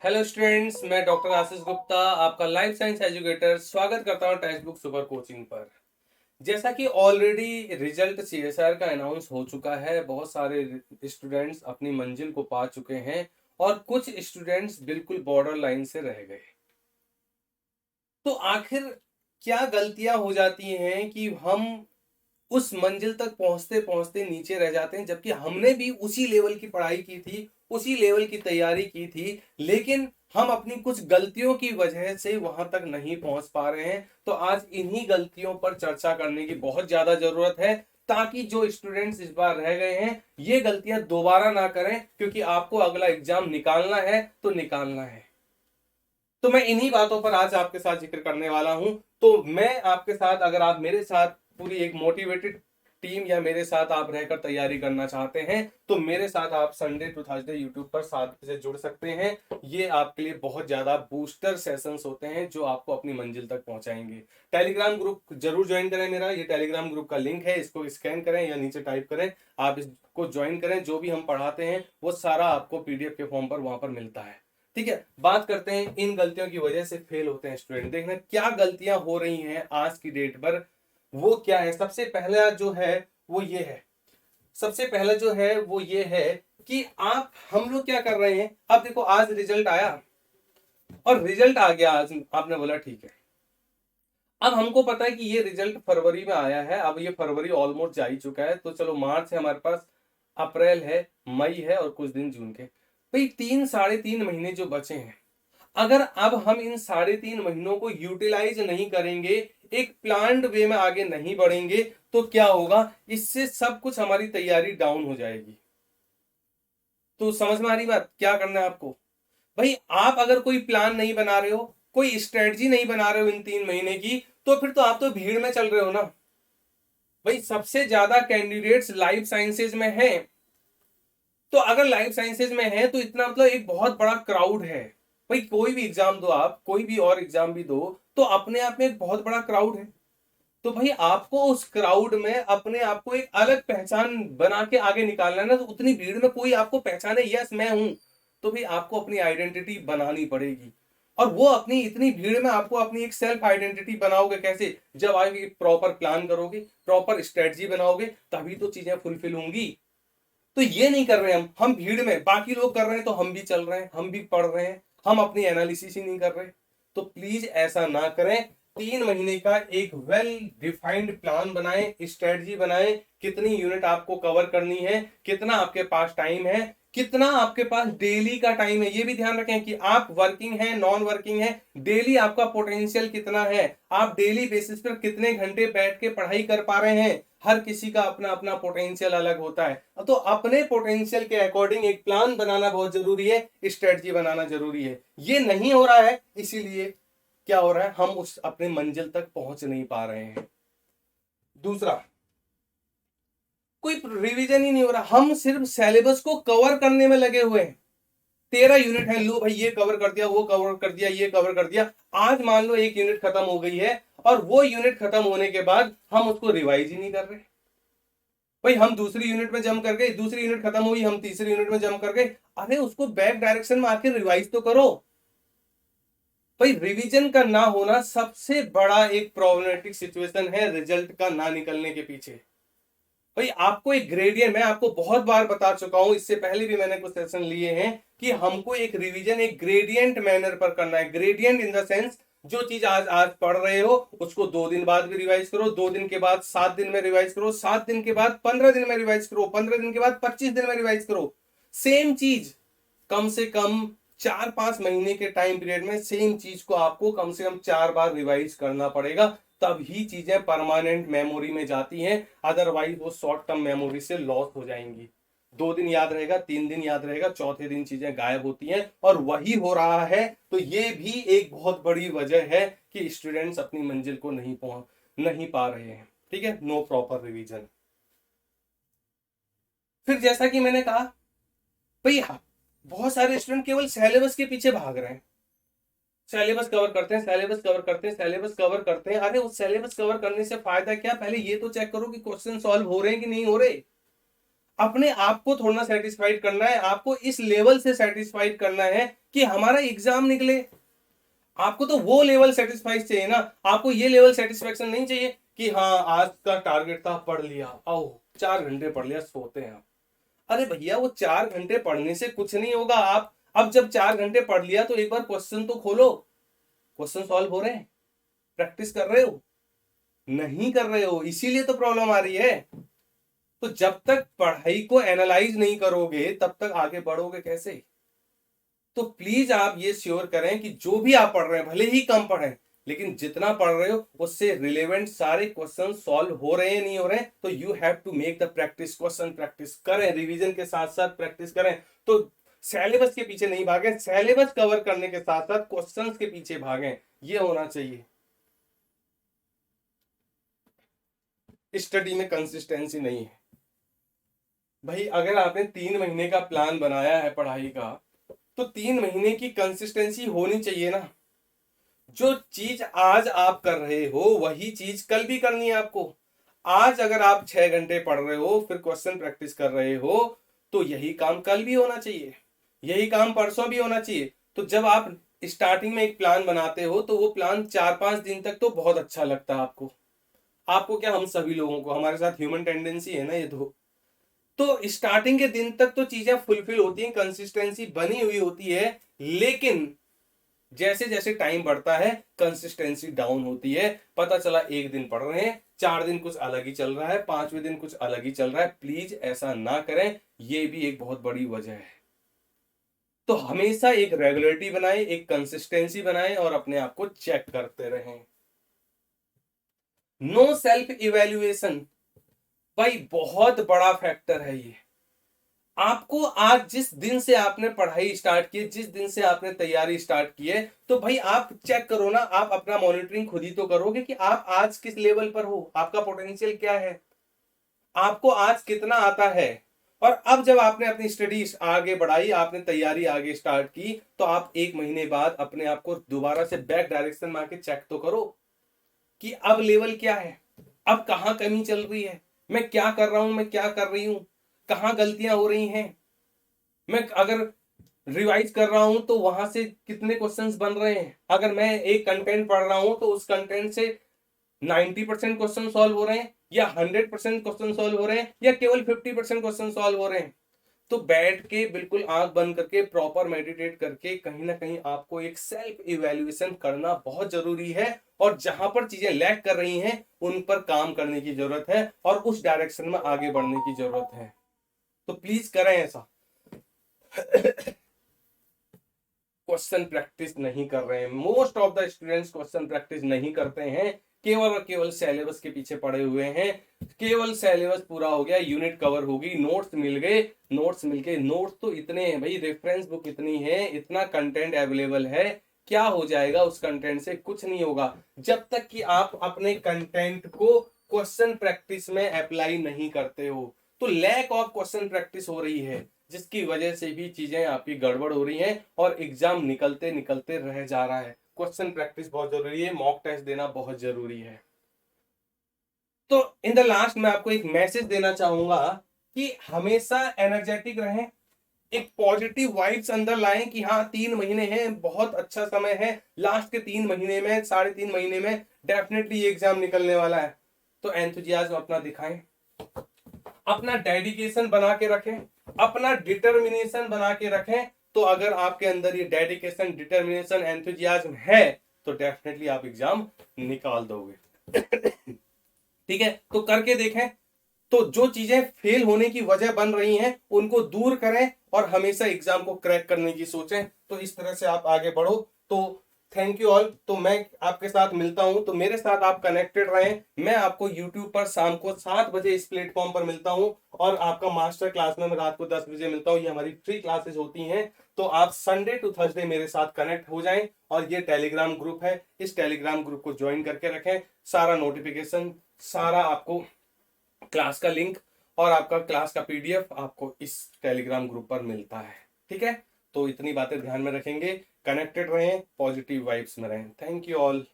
Hello students, मैं doctor Ashish Gupta आपका life science educator स्वागत करता हूं टेक्स्ट बुक सुपर कोचिंग पर। जैसा कि ऑलरेडी रिजल्ट सीएसआर का अनाउंस हो चुका है, बहुत सारे स्टूडेंट्स अपनी मंजिल को पा चुके हैं और कुछ स्टूडेंट्स बिल्कुल बॉर्डर लाइन से रह गए। तो आखिर क्या गलतियां हो जाती हैं कि हम उस मंजिल तक पहुंचते पहुंचते नीचे रह जाते हैं, जबकि हमने भी उसी लेवल की पढ़ाई की थी, उसी लेवल की तैयारी की थी, लेकिन हम अपनी कुछ गलतियों की वजह से वहां तक नहीं पहुंच पा रहे हैं। तो आज इन्हीं गलतियों पर चर्चा करने की बहुत ज्यादा जरूरत है, ताकि जो स्टूडेंट्स इस बार रह गए हैं ये गलतियां दोबारा ना करें, क्योंकि आपको अगला एग्जाम निकालना है तो निकालना है। तो मैं इन्हीं बातों पर आज आपके साथ जिक्र करने वाला हूं। तो मैं आपके साथ, अगर आप मेरे साथ पूरी एक मोटिवेटेड टीम या मेरे साथ आप रहकर तैयारी करना चाहते हैं, तो मेरे साथ आप संडे टू थर्सडे यूट्यूब पर 7 बजे जुड़ सकते हैं। ये आपके लिए बहुत ज्यादा बूस्टर सेशंस होते हैं जो आपको अपनी मंजिल तक पहुंचाएंगे। टेलीग्राम ग्रुप जरूर ज्वाइन करें मेरा, ये टेलीग्राम ग्रुप का लिंक है, इसको स्कैन करें या नीचे टाइप करें, आप इसको ज्वाइन करें। जो भी हम पढ़ाते हैं वो सारा आपको पीडीएफ के फॉर्म पर वहां पर मिलता है। ठीक है, बात करते हैं इन गलतियों की वजह से फेल होते हैं स्टूडेंट। देखना क्या गलतियां हो रही हैं आज की डेट पर, वो क्या है। सबसे पहला जो है वो ये है, सबसे पहला जो है वो ये है कि हम लोग क्या कर रहे हैं। अब देखो, आज रिजल्ट आया और रिजल्ट आ गया, आज आपने बोला ठीक है। अब हमको पता है कि ये रिजल्ट फरवरी में आया है, अब ये फरवरी ऑलमोस्ट जा ही चुका है, तो चलो मार्च है हमारे पास, अप्रैल है, मई है और कुछ दिन जून के। भाई 3 साढ़े 3 महीने जो बचे हैं, अगर अब हम इन 3.5 महीनों को यूटिलाइज नहीं करेंगे, एक प्लान्ड वे में आगे नहीं बढ़ेंगे, तो क्या होगा, इससे सब कुछ हमारी तैयारी डाउन हो जाएगी। तो समझ में आ रही बात, क्या करना है आपको। भाई आप अगर कोई प्लान नहीं बना रहे हो, कोई स्ट्रेटजी नहीं बना रहे हो इन 3 महीने की, तो फिर तो आप तो भीड़ में चल रहे हो ना। भाई सबसे ज्यादा कैंडिडेट्स लाइफ साइंसेज में हैं, तो अगर लाइफ साइंसेज में है तो इतना मतलब एक बहुत बड़ा क्राउड है। भाई कोई भी एग्जाम दो, आप कोई भी और एग्जाम भी दो, तो अपने आप में एक बहुत बड़ा क्राउड है। तो भाई आपको उस क्राउड में अपने आप को एक अलग पहचान बना के आगे निकालना है ना। तो उतनी भीड़ में कोई आपको पहचाने, यस मैं हूं, तो भाई आपको अपनी आइडेंटिटी बनानी पड़ेगी। और वो अपनी इतनी भीड़ में आपको अपनी एक सेल्फ आइडेंटिटी बनाओगे कैसे, जब आप एक प्रॉपर प्लान करोगे, प्रॉपर स्ट्रेटजी बनाओगे, तभी तो चीजें फुलफिल होंगी। तो ये नहीं कर रहे हम भीड़ में, बाकी लोग कर रहे हैं तो हम भी चल रहे हैं, हम भी पढ़ रहे हैं, हम अपनी एनालिसिस ही नहीं कर रहे। तो प्लीज ऐसा ना करें। 3 महीने का एक वेल डिफाइंड प्लान बनाएं, स्ट्रेटजी बनाएं, कितनी यूनिट आपको कवर करनी है, कितना आपके पास टाइम है, कितना आपके पास डेली का टाइम है। ये भी ध्यान रखें कि आप वर्किंग है नॉन वर्किंग है, डेली आपका पोटेंशियल कितना है, आप डेली बेसिस पर कितने घंटे बैठ के पढ़ाई कर पा रहे हैं। हर किसी का अपना अपना पोटेंशियल अलग होता है, तो अपने पोटेंशियल के अकॉर्डिंग एक प्लान बनाना बहुत जरूरी है, स्ट्रेटजी बनाना जरूरी है। ये नहीं हो रहा है, इसीलिए क्या हो रहा है, हम उस अपने मंजिल तक पहुंच नहीं पा रहे हैं। दूसरा, कोई रिवीजन ही नहीं हो रहा, हम सिर्फ सिलेबस को कवर करने में लगे हुए हैं। 13 यूनिट है, लो भाई ये कवर कर दिया, वो कवर कर दिया, ये कवर कर दिया। आज मान लो एक यूनिट खत्म हो गई है, और वो यूनिट खत्म होने के बाद हम उसको रिवाइज ही नहीं कर रहे। भाई हम दूसरी यूनिट में जंप कर गए, दूसरी यूनिट खत्म हुई, हम तीसरी यूनिट में जंप कर गए। अरे उसको बैक डायरेक्शन में आके रिवाइज तो करो। भाई रिवीजन का ना होना सबसे बड़ा एक प्रॉब्लमेटिक सिचुएशन है रिजल्ट का ना निकलने के पीछे। भाई आपको एक ग्रेडियंट, मैं आपको बहुत बार बता चुका हूं, इससे पहले भी मैंने कुछ सेशन लिए हैं, कि हमको एक रिवीजन एक ग्रेडियंट मैनर पर करना है। ग्रेडियंट इन द सेंस, जो चीज आज आज पढ़ रहे हो उसको 2 दिन बाद भी रिवाइज करो, 2 दिन के बाद 7 दिन में रिवाइज करो, 7 दिन के बाद 15 दिन में रिवाइज करो, 15 दिन के बाद 25 दिन में रिवाइज करो। सेम चीज कम से कम 4-5 महीने के टाइम पीरियड में सेम चीज को आपको कम से कम 4 बार रिवाइज करना पड़ेगा, तभी चीजें परमानेंट मेमोरी में जाती हैं। अदरवाइज वो शॉर्ट टर्म मेमोरी से लॉस हो जाएंगी। 2 दिन याद रहेगा, 3 दिन याद रहेगा, चौथे दिन चीजें गायब होती हैं, और वही हो रहा है। तो ये भी एक बहुत बड़ी वजह है कि स्टूडेंट्स अपनी मंजिल को नहीं पा रहे हैं। ठीक है, नो प्रॉपर रिवीजन। फिर जैसा कि मैंने कहा, भाई बहुत सारे स्टूडेंट केवल सिलेबस के पीछे भाग रहे हैं, सिलेबस कवर करते हैं, सिलेबस कवर करते हैं, सिलेबस कवर करते हैं। अरे उस सिलेबस कवर करने से फायदा क्या, पहले ये तो चेक करो कि क्वेश्चन सॉल्व हो रहे हैं कि नहीं हो रहे। अपने आप को थोड़ा सेटिस्फाइड करना है, आपको इस लेवल से सेटिस्फाइड करना है कि हमारा एग्जाम निकले। आपको तो वो लेवल सेटिस्फाइड चाहिए ना, आपको ये लेवल सेटिस्फेक्शन नहीं चाहिए कि हाँ आज का टारगेट था, पढ़ लिया, आओ 4 घंटे पढ़ लिया, सोते हैं आप। अरे भैया वो 4 घंटे पढ़ने से कुछ नहीं होगा। आप अब जब 4 घंटे पढ़ लिया तो एक बार क्वेश्चन तो खोलो, क्वेश्चन सॉल्व हो रहे हैं, प्रैक्टिस कर रहे हो, नहीं कर रहे हो, इसीलिए तो प्रॉब्लम आ रही है। तो जब तक पढ़ाई को एनालाइज नहीं करोगे तब तक आगे बढ़ोगे कैसे। तो प्लीज आप ये श्योर करें कि जो भी आप पढ़ रहे हैं, भले ही कम पढ़ें, लेकिन जितना पढ़ रहे हो उससे रिलेवेंट सारे क्वेश्चन सॉल्व हो रहे हैं नहीं हो रहे हैं, तो you have to make the practice. Question practice करें, रिवीजन के साथ साथ प्रैक्टिस करें। तो सिलेबस के पीछे नहीं भागें, सिलेबस कवर करने के साथ साथ क्वेश्चंस के पीछे भागें, ये होना चाहिए। स्टडी में कंसिस्टेंसी नहीं है भाई। अगर आपने 3 महीने का प्लान बनाया है पढ़ाई का, तो 3 महीने की कंसिस्टेंसी होनी चाहिए ना। जो चीज आज आप कर रहे हो वही चीज कल भी करनी है आपको। आज अगर आप 6 घंटे पढ़ रहे हो फिर क्वेश्चन प्रैक्टिस कर रहे हो, तो यही काम कल भी होना चाहिए, यही काम परसों भी होना चाहिए। तो जब आप स्टार्टिंग में एक प्लान बनाते हो तो वो प्लान 4-5 दिन तक तो बहुत अच्छा लगता है आपको। आपको क्या, हम सभी लोगों को, हमारे साथ ह्यूमन टेंडेंसी है ना ये तो स्टार्टिंग के दिन तक तो चीजें फुलफिल होती हैं, कंसिस्टेंसी बनी हुई होती है। लेकिन जैसे जैसे टाइम बढ़ता है कंसिस्टेंसी डाउन होती है। पता चला एक दिन पढ़ रहे हैं, 4 दिन कुछ अलग ही चल रहा है, 5वें दिन कुछ अलग ही चल रहा है। प्लीज ऐसा ना करें, ये भी एक बहुत बड़ी वजह है। तो हमेशा एक रेगुलरिटी बनाए, एक कंसिस्टेंसी बनाए और अपने आप को चेक करते रहें। नो सेल्फ इवेल्युएशन भाई बहुत बड़ा फैक्टर है ये। आपको आज जिस दिन से आपने पढ़ाई स्टार्ट की, जिस दिन से आपने तैयारी स्टार्ट की है, तो भाई आप चेक करो ना, आप अपना मॉनिटरिंग खुद ही तो करोगे कि आप आज किस लेवल पर हो, आपका पोटेंशियल क्या है, आपको आज कितना आता है। और अब जब आपने अपनी स्टडी आगे बढ़ाई, आपने तैयारी आगे स्टार्ट की, तो आप 1 महीने बाद अपने आप को दोबारा से बैक डायरेक्शन में आके चेक तो करो कि अब लेवल क्या है, अब कहां कमी चल रही है, मैं क्या कर रहा हूं, मैं क्या कर रही हूं, कहां गलतियां हो रही हैं। मैं अगर रिवाइज कर रहा हूं तो वहां से कितने क्वेश्चंस बन रहे हैं। अगर मैं एक कंटेंट पढ़ रहा हूं तो उस कंटेंट से 90% क्वेश्चन सॉल्व हो रहे हैं, या 100% क्वेश्चन सॉल्व हो रहे हैं, या केवल 50% क्वेश्चन सॉल्व हो रहे हैं। तो बैठ के बिल्कुल आंख बंद करके प्रॉपर मेडिटेट करके कहीं ना कहीं आपको एक सेल्फ इवैल्यूएशन करना बहुत जरूरी है। और जहां पर चीजें लैक कर रही हैं उन पर काम करने की जरूरत है और उस डायरेक्शन में आगे बढ़ने की जरूरत है। तो प्लीज करें ऐसा। क्वेश्चन प्रैक्टिस नहीं कर रहे हैं, most of the students question practice नहीं करते हैं, केवल और केवल सिलेबस के पीछे पड़े हुए हैं। केवल सिलेबस पूरा हो गया, यूनिट कवर होगी, नोट्स मिल गए, नोट्स मिल गए, नोट्स तो इतने हैं भाई, रेफरेंस बुक इतनी है, इतना कंटेंट अवेलेबल है, क्या हो जाएगा उस कंटेंट से, कुछ नहीं होगा जब तक कि आप अपने कंटेंट को क्वेश्चन प्रैक्टिस में अप्लाई नहीं करते हो। तो लैक ऑफ क्वेश्चन प्रैक्टिस हो रही है, जिसकी वजह से भी चीजें आपकी गड़बड़ हो रही हैं और एग्जाम निकलते निकलते रह जा रहा है। क्वेश्चन प्रैक्टिस बहुत जरूरी है, मॉक टेस्ट देना बहुत जरूरी है। तो इन द लास्ट मैं आपको एक मैसेज देना चाहूंगा कि हमेशा एनर्जेटिक रहें, एक पॉजिटिव वाइब्स अंदर लाएं कि हाँ 3 महीने हैं, बहुत अच्छा समय है, लास्ट के 3 महीने में, 3.5 महीने में डेफिनेटली ये एग्जाम निकलने वाला है। तो एंथुजियाज्म अपना दिखाएं, अपना डेडिकेशन बना के रखें, अपना डिटर्मिनेशन बना के रखें। तो अगर आपके अंदर ये डेडिकेशन, डिटर्मिनेशन, एंथुजियाज्म है तो डेफिनेटली आप एग्जाम निकाल दोगे। ठीक है, तो करके देखें। तो जो चीजें फेल होने की वजह बन रही हैं उनको दूर करें और हमेशा एग्जाम को क्रैक करने की सोचें। तो इस तरह से आप आगे बढ़ो। तो थैंक यू ऑल। तो मैं आपके साथ मिलता हूं, तो मेरे साथ आप कनेक्टेड रहें। मैं आपको यूट्यूब पर शाम को 7 बजे इस प्लेटफॉर्म पर मिलता हूं और आपका मास्टर क्लास में मैं रात को 10 बजे मिलता हूं। ये हमारी फ्री क्लासेस होती हैं। तो आप संडे टू थर्सडे मेरे साथ कनेक्ट हो जाएं। और ये टेलीग्राम ग्रुप है, इस टेलीग्राम ग्रुप को ज्वाइन करके रखें। सारा नोटिफिकेशन, सारा आपको क्लास का लिंक और आपका क्लास का पीडीएफ आपको इस टेलीग्राम ग्रुप पर मिलता है। ठीक है, तो इतनी बातें ध्यान में रखेंगे, कनेक्टेड रहें, पॉजिटिव वाइब्स में रहें। Thank you all.